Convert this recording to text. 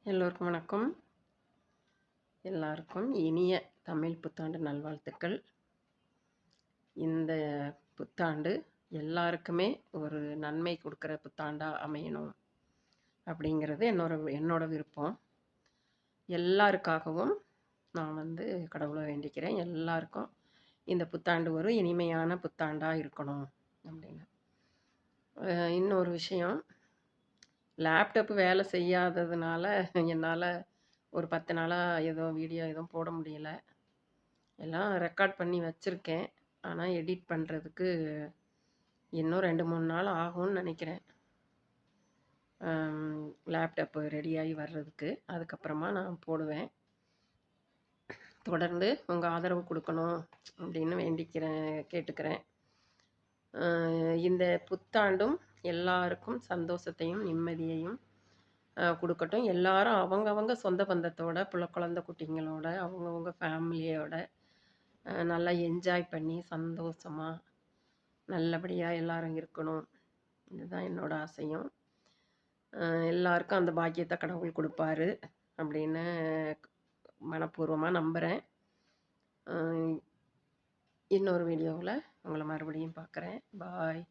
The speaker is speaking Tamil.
எல்லோருக்கும் வணக்கம். எல்லாருக்கும் இனிய தமிழ் புத்தாண்டு நல்வாழ்த்துக்கள். இந்த புத்தாண்டு எல்லாருக்குமே ஒரு நன்மை கொடுக்குற புத்தாண்டா அமையணும் அப்படிங்கிறது என்னோட விருப்பம். எல்லாருக்காகவும் நான் கடவுளை வேண்டிக்கிறேன். எல்லாருக்கும் இந்த புத்தாண்டு ஒரு இனிமையான புத்தாண்டா இருக்கணும் அப்படின்னு. இன்னொரு விஷயம், லேப்டாப் வேலை செய்யாததுனால என்னால் ஒரு 10 நாளாக வீடியோ எதுவும் போட முடியல. எல்லாம் ரெக்கார்ட் பண்ணி வச்சுருக்கேன். ஆனால் எடிட் பண்ணுறதுக்கு இன்னும் 2-3 நாள் ஆகும்னு நினைக்கிறேன். லேப்டாப்பு ரெடியாகி வர்றதுக்கு. அதுக்கப்புறமா நான் போடுவேன். தொடர்ந்து உங்கள் ஆதரவு கொடுக்கணும் அப்படின்னு கேட்டுக்கிறேன். இந்த புத்தாண்டும் எல்லாருக்கும் சந்தோஷத்தையும் நிம்மதியையும் கொடுக்கட்டும். எல்லாரும் அவங்கவங்க சொந்த பந்தத்தோட, குழந்தை குட்டிங்களோட, அவங்கவுங்க ஃபேமிலியோட நல்லா என்ஜாய் பண்ணி சந்தோஷமாக நல்லபடியாக எல்லாரும் இருக்கணும். இதுதான் என்னோட ஆசையும். எல்லாருக்கும் அந்த பாக்கியத்தை கடவுள் கொடுப்பாரு அப்படின்னு மனப்பூர்வமாக நம்புகிறேன். இன்னொரு வீடியோவில் உங்களை மறுபடியும் பார்க்குறேன். பாய்.